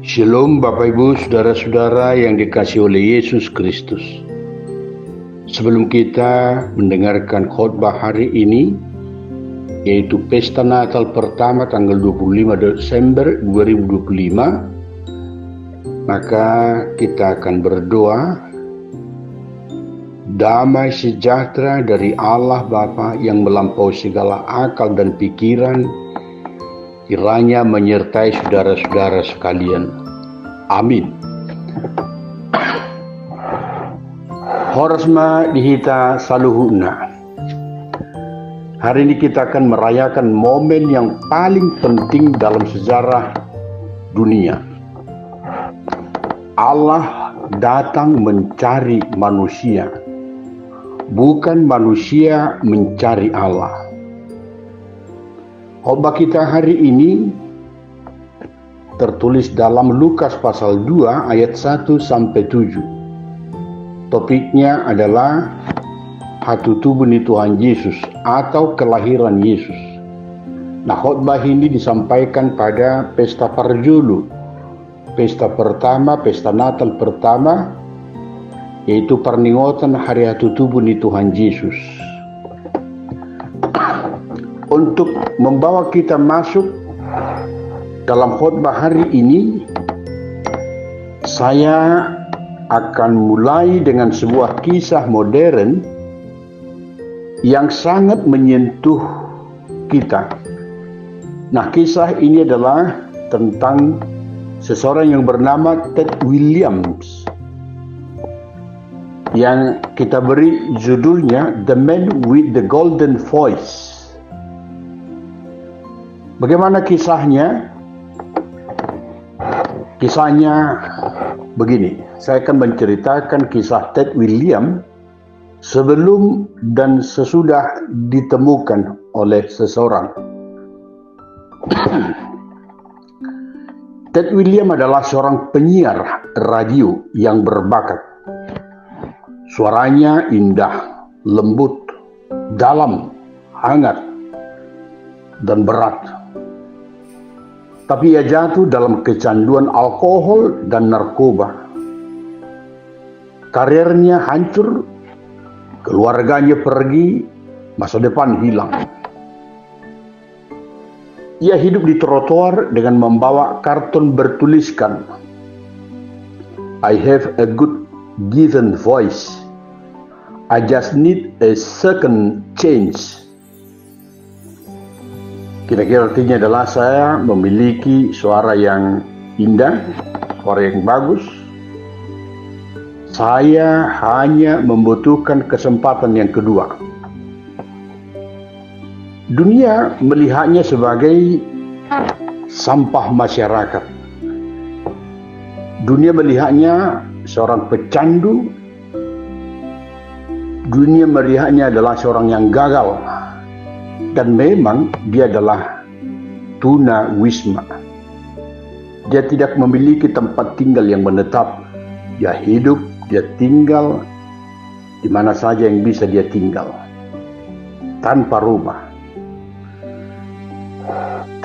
Shalom Bapak Ibu Saudara-saudara yang dikasihi oleh Yesus Kristus. Sebelum kita mendengarkan khotbah hari ini, yaitu Pesta Natal pertama tanggal 25 Desember 2025, maka kita akan berdoa. Damai sejahtera dari Allah Bapa yang melampaui segala akal dan pikiran, kiranya menyertai saudara-saudara sekalian. Amin. Horsma dihita saluhuna. Hari ini kita akan merayakan momen yang paling penting dalam sejarah dunia. Allah datang mencari manusia, bukan manusia mencari Allah. Khotbah kita hari ini tertulis dalam Lukas pasal 2 ayat 1 sampai 7. Topiknya adalah Hatutubun Tuhan Yesus atau kelahiran Yesus. Nah, khotbah ini disampaikan pada pesta Parjulu, pesta pertama, pesta Natal pertama, yaitu perninggotan hari Hatutubun Tuhan Yesus. Untuk membawa kita masuk dalam khotbah hari ini, saya akan mulai dengan sebuah kisah modern yang sangat menyentuh kita. Nah, kisah ini adalah tentang seseorang yang bernama Ted Williams, yang kita beri judulnya The Man with the Golden Voice. Bagaimana kisahnya? Kisahnya begini, saya akan menceritakan kisah Ted Williams sebelum dan sesudah ditemukan oleh seseorang. Ted Williams adalah seorang penyiar radio yang berbakat. Suaranya indah, lembut, dalam, hangat, dan berat. Tapi ia jatuh dalam kecanduan alkohol dan narkoba. Karirnya hancur, keluarganya pergi, masa depan hilang. Ia hidup di trotoar dengan membawa karton bertuliskan, I have a good given voice. I just need a second chance. Kira-kira artinya adalah saya memiliki suara yang indah, suara yang bagus. Saya hanya membutuhkan kesempatan yang kedua. Dunia melihatnya sebagai sampah masyarakat. Dunia melihatnya seorang pecandu. Dunia melihatnya adalah seorang yang gagal. Dan memang dia adalah tuna wisma. Dia tidak memiliki tempat tinggal yang menetap. Dia hidup, dia tinggal di mana saja yang bisa dia tinggal, tanpa rumah.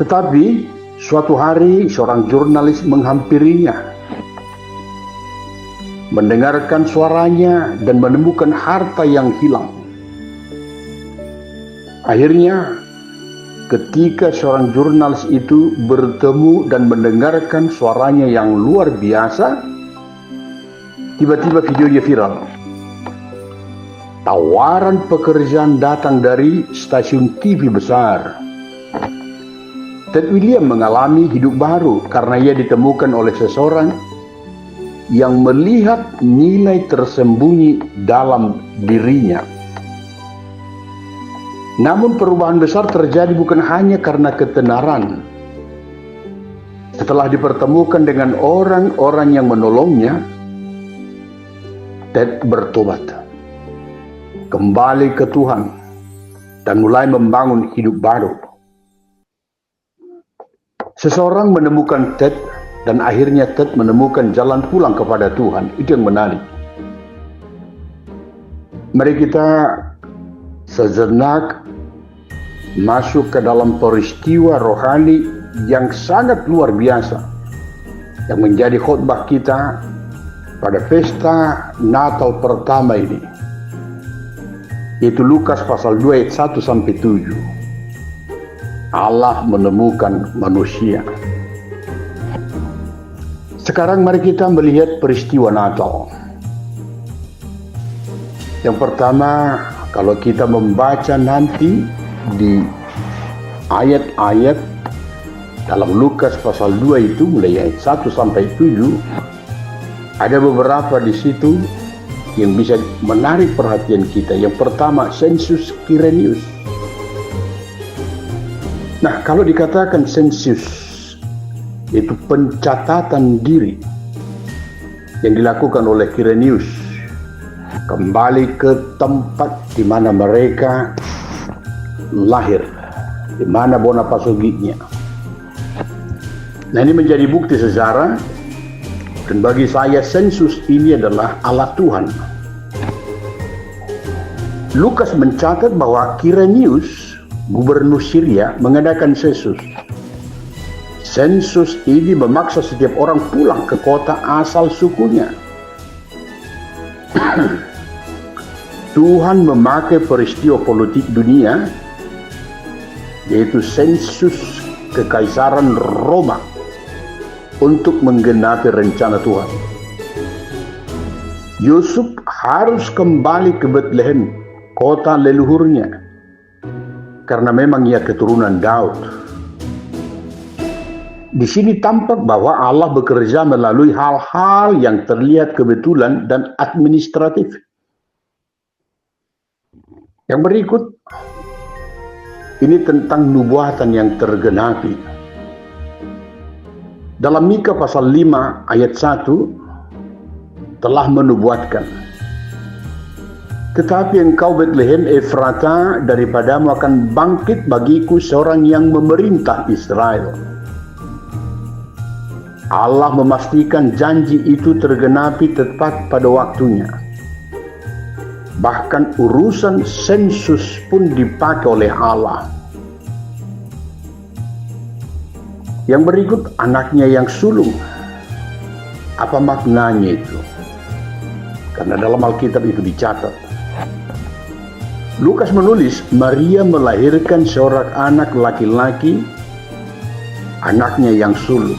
Tetapi suatu hari seorang jurnalis menghampirinya, mendengarkan suaranya dan menemukan harta yang hilang. Akhirnya, ketika seorang jurnalis itu bertemu dan mendengarkan suaranya yang luar biasa, tiba-tiba videonya viral. Tawaran pekerjaan datang dari stasiun TV besar. Ted Williams mengalami hidup baru karena ia ditemukan oleh seseorang yang melihat nilai tersembunyi dalam dirinya. Namun perubahan besar terjadi bukan hanya karena ketenaran. Setelah dipertemukan dengan orang-orang yang menolongnya, Ted bertobat, kembali ke Tuhan, dan mulai membangun hidup baru. Seseorang menemukan Ted, dan akhirnya Ted menemukan jalan pulang kepada Tuhan. Itu yang menarik. Mari kita sejenak masuk ke dalam peristiwa rohani yang sangat luar biasa. yang menjadi khotbah kita pada pesta Natal pertama ini, yaitu Lukas pasal 2 ayat 1 sampai 7. Allah menemukan manusia. Sekarang mari kita melihat peristiwa Natal. Yang pertama, kalau kita membaca nanti di ayat-ayat dalam Lukas pasal 2 itu mulai ayat 1 sampai 7, ada beberapa di situ yang bisa menarik perhatian kita. Yang pertama, sensus Kirenius. Nah, kalau dikatakan sensus, yaitu pencatatan diri yang dilakukan oleh Kirenius, kembali ke tempat di mana mereka lahir, di mana bona pasuginya. Nah, ini menjadi bukti sejarah, dan bagi saya sensus ini adalah alat Tuhan. Lukas mencatat bahwa Kirenius, gubernur Syria, mengadakan sensus. Sensus ini memaksa setiap orang pulang ke kota asal sukunya. Tuhan memakai peristiwa politik dunia, yaitu sensus kekaisaran Roma, untuk menggenapi rencana Tuhan. Yusuf harus kembali ke Bethlehem, kota leluhurnya, karena memang ia keturunan Daud. Di sini tampak bahwa Allah bekerja melalui hal-hal yang terlihat kebetulan dan administratif. Yang berikut, ini tentang nubuatan yang tergenapi. Dalam Mika pasal 5 ayat 1 telah menubuatkan, tetapi engkau Bethlehem Efrata, daripadamu akan bangkit bagiku seorang yang memerintah Israel. Allah memastikan janji itu tergenapi tepat pada waktunya. Bahkan urusan sensus pun dipakai oleh Allah. Yang berikut, anaknya yang sulung. Apa maknanya itu? Karena dalam Alkitab itu dicatat. Lukas menulis, Maria melahirkan seorang anak laki-laki, anaknya yang sulung.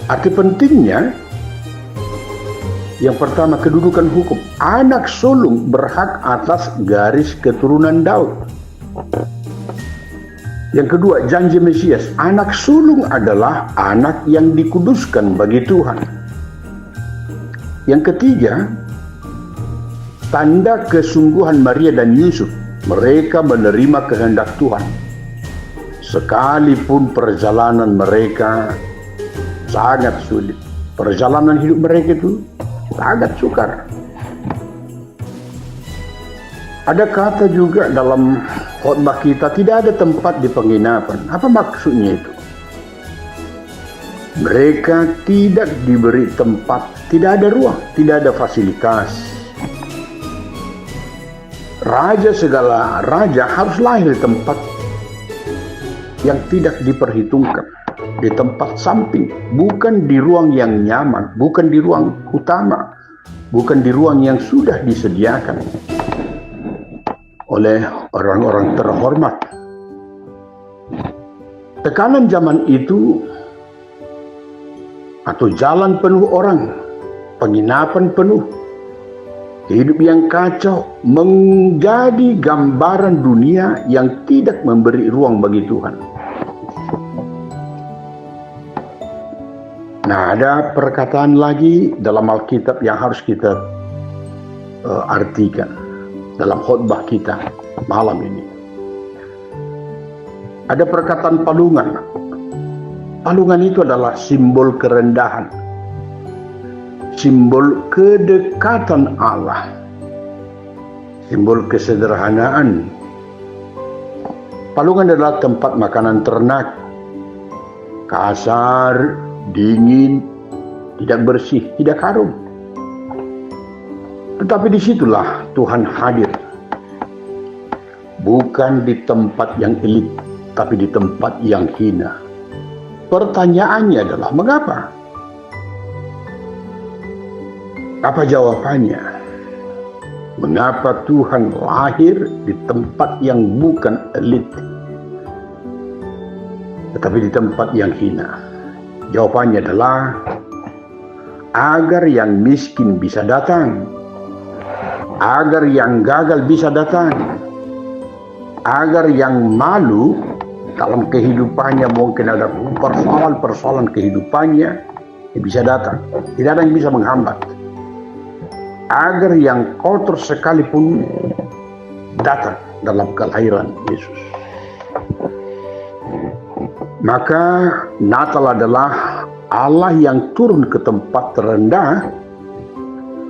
Arti pentingnya, yang pertama, kedudukan hukum. Anak sulung berhak atas garis keturunan Daud. Yang kedua, janji Mesias. Anak sulung adalah anak yang dikuduskan bagi Tuhan. Yang ketiga, tanda kesungguhan Maria dan Yusuf. Mereka menerima kehendak Tuhan. Sekalipun perjalanan mereka sangat sulit. Perjalanan hidup mereka itu sangat sukar. Ada kata juga dalam khotbah kita, tidak ada tempat di penginapan. Apa maksudnya itu? Mereka tidak diberi tempat, tidak ada ruang, tidak ada fasilitas. Raja segala raja harus lahir di tempat yang tidak diperhitungkan, di tempat samping, bukan di ruang yang nyaman, bukan di ruang utama, bukan di ruang yang sudah disediakan oleh orang-orang terhormat. Tekanan zaman itu, atau jalan penuh orang, penginapan penuh, hidup yang kacau, menjadi gambaran dunia yang tidak memberi ruang bagi Tuhan. Nah, ada perkataan lagi dalam Alkitab yang harus kita artikan dalam khotbah kita malam ini. Ada perkataan palungan. Palungan itu adalah simbol kerendahan, simbol kedekatan Allah, simbol kesederhanaan. Palungan adalah tempat makanan ternak, kasar, dingin, tidak bersih, tidak harum. Tetapi disitulah Tuhan hadir. Bukan di tempat yang elit, tapi di tempat yang hina. pertanyaannya adalah mengapa? Apa jawabannya? Mengapa Tuhan lahir di tempat yang bukan elit, tetapi di tempat yang hina? Jawabannya adalah agar yang miskin bisa datang, agar yang gagal bisa datang, agar yang malu dalam kehidupannya, mungkin ada persoalan-persoalan kehidupannya, bisa datang. Tidak ada yang bisa menghambat. Agar yang kotor sekalipun datang dalam kelahiran Yesus. Maka Natal adalah Allah yang turun ke tempat terendah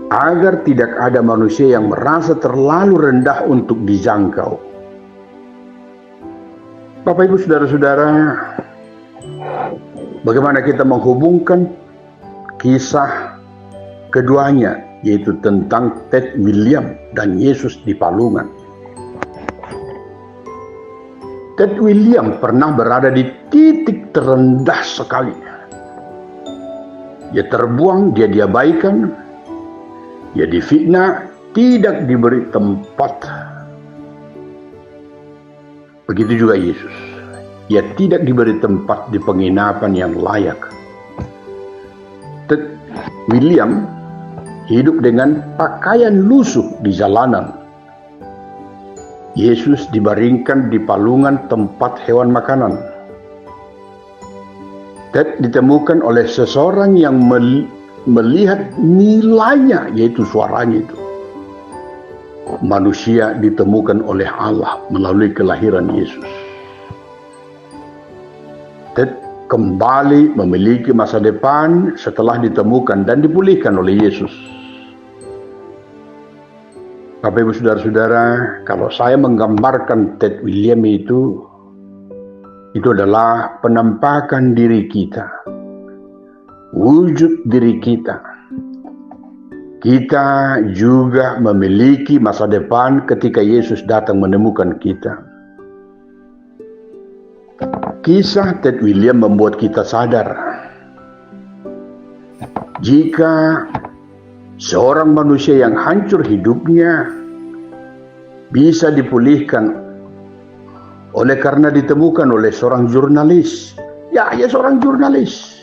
agar tidak ada manusia yang merasa terlalu rendah untuk dijangkau. Bapak Ibu Saudara-saudara, bagaimana kita menghubungkan kisah keduanya, yaitu tentang Ted William dan Yesus di palungan. Ted William pernah berada di titik terendah sekali. Dia terbuang, dia diabaikan, dia difitnah, tidak diberi tempat. Begitu juga Yesus. Dia tidak diberi tempat di penginapan yang layak. Ted William hidup dengan pakaian lusuh di jalanan. Yesus dibaringkan di palungan tempat hewan makanan. Ted ditemukan oleh seseorang yang melihat nilainya, yaitu suaranya itu. Manusia ditemukan oleh Allah melalui kelahiran Yesus. Ted kembali memiliki masa depan setelah ditemukan dan dipulihkan oleh Yesus. Bapak Ibu Saudara-saudara, kalau saya menggambarkan Ted William itu adalah penampakan diri kita, wujud diri kita. Kita juga memiliki masa depan ketika Yesus datang menemukan kita. Kisah Ted William membuat kita sadar jika seorang manusia yang hancur hidupnya bisa dipulihkan oleh karena ditemukan oleh seorang jurnalis. Ya seorang jurnalis.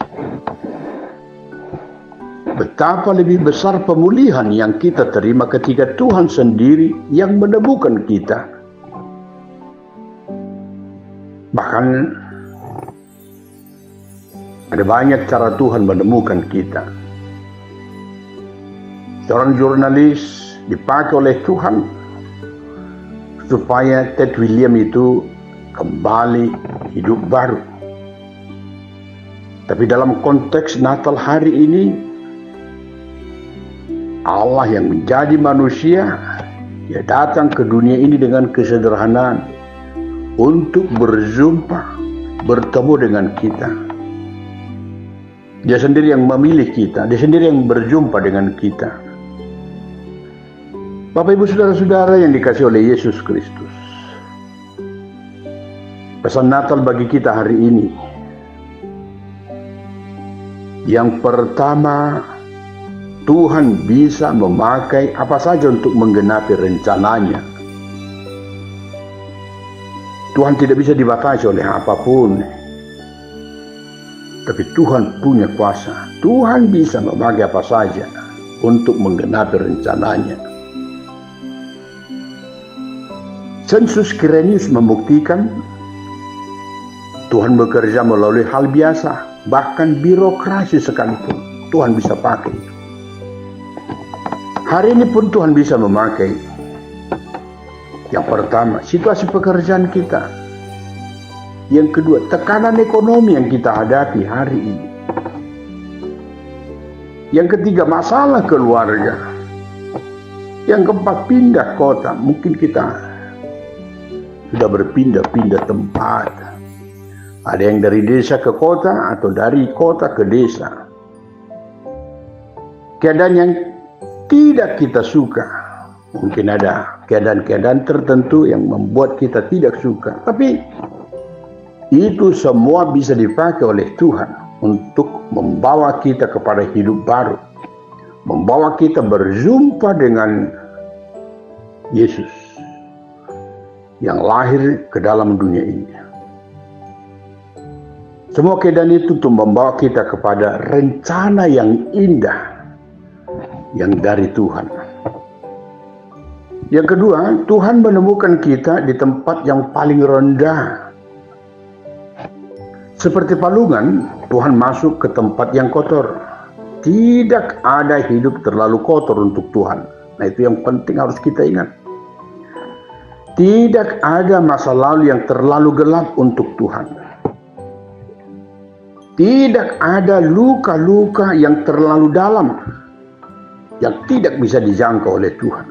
Betapa lebih besar pemulihan yang kita terima ketika Tuhan sendiri yang menemukan kita. Bahkan ada banyak cara Tuhan menemukan kita. Seorang jurnalis dipakai oleh Tuhan supaya Ted William itu kembali hidup baru. Tapi dalam konteks Natal hari ini, Allah yang menjadi manusia, Dia datang ke dunia ini dengan kesederhanaan untuk bertemu dengan kita. Dia sendiri yang memilih kita, Dia sendiri yang berjumpa dengan kita. Bapak Ibu Saudara-saudara yang dikasihi oleh Yesus Kristus, pesan Natal bagi kita hari ini, yang pertama, Tuhan bisa memakai apa saja untuk menggenapi rencananya. Tuhan tidak bisa dibatasi oleh apapun. Tapi Tuhan punya kuasa. Tuhan bisa memakai apa saja untuk menggenapi rencananya. Sensus Quirinius membuktikan Tuhan bekerja melalui hal biasa, bahkan birokrasi sekalipun Tuhan bisa pakai. Hari ini pun Tuhan bisa memakai. Yang pertama, situasi pekerjaan kita. Yang kedua, tekanan ekonomi yang kita hadapi hari ini. Yang ketiga, masalah keluarga. Yang keempat, pindah kota. Mungkin kita sudah berpindah-pindah tempat. Ada yang dari desa ke kota atau dari kota ke desa. Keadaan yang tidak kita suka. Mungkin ada keadaan-keadaan tertentu yang membuat kita tidak suka. Tapi Itu semua bisa dipakai oleh Tuhan untuk membawa kita kepada hidup baru, membawa kita berjumpa dengan Yesus yang lahir ke dalam dunia ini. Semua keadaan itu untuk membawa kita kepada rencana yang indah yang dari Tuhan. Yang kedua, Tuhan menemukan kita di tempat yang paling rendah. Seperti palungan, Tuhan masuk ke tempat yang kotor. Tidak ada hidup terlalu kotor untuk Tuhan. Nah, itu yang penting harus kita ingat. Tidak ada masa lalu yang terlalu gelap untuk Tuhan. Tidak ada luka-luka yang terlalu dalam yang tidak bisa dijangkau oleh Tuhan.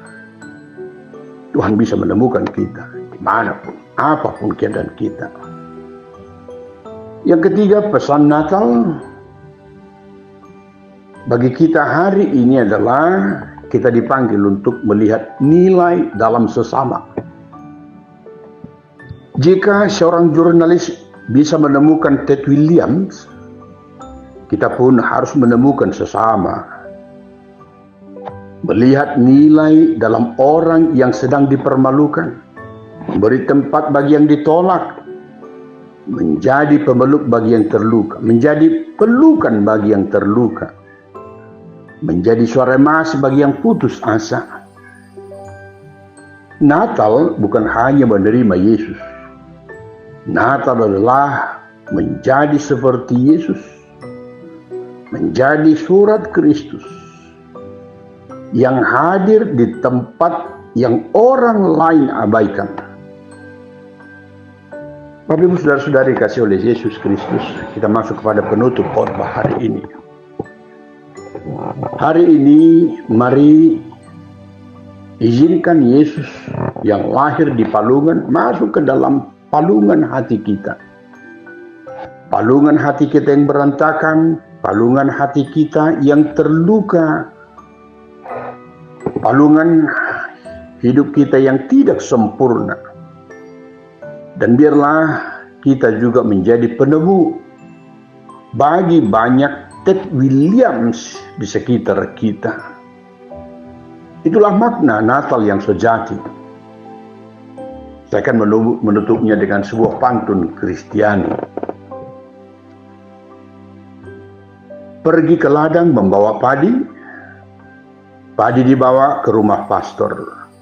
Tuhan bisa menemukan kita dimanapun, apapun keadaan kita. Yang ketiga, pesan Natal bagi kita hari ini adalah kita dipanggil untuk melihat nilai dalam sesama. Jika seorang jurnalis bisa menemukan Ted Williams, kita pun harus menemukan sesama. Melihat nilai dalam orang yang sedang dipermalukan, memberi tempat bagi yang ditolak, menjadi pemeluk bagi yang terluka, menjadi pelukan bagi yang terluka, menjadi suara emas bagi yang putus asa. Natal bukan hanya menerima Yesus. Natal adalah menjadi seperti Yesus, menjadi surat Kristus yang hadir di tempat yang orang lain abaikan. Bapak Ibu saudara-saudari kasih oleh Yesus Kristus, kita masuk kepada penutup khotbah hari ini. Hari ini mari izinkan Yesus yang lahir di palungan masuk ke dalam palungan hati kita. Palungan hati kita yang berantakan, palungan hati kita yang terluka, palungan hidup kita yang tidak sempurna. Dan biarlah kita juga menjadi penemu bagi banyak Ted Williams di sekitar kita. Itulah makna Natal yang sejati. Saya akan menutupnya dengan sebuah pantun Kristiani. Pergi ke ladang membawa padi, padi dibawa ke rumah pastor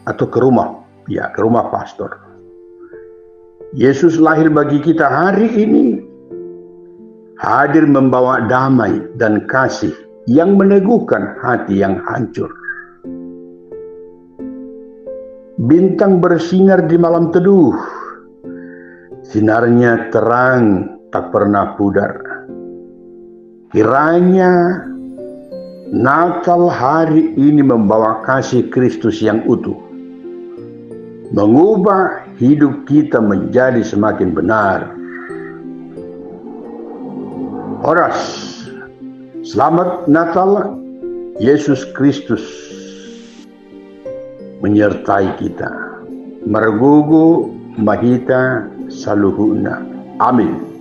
atau ke rumah pastor. Yesus lahir bagi kita hari ini, hadir membawa damai dan kasih yang meneguhkan hati yang hancur. Bintang bersinar di malam teduh, sinarnya terang tak pernah pudar. Kiranya Natal hari ini membawa kasih Kristus yang utuh, mengubah hidup kita menjadi semakin benar. Horas, selamat Natal, Yesus Kristus menyertai kita. Margugu Mahita Saluhuna. Amin.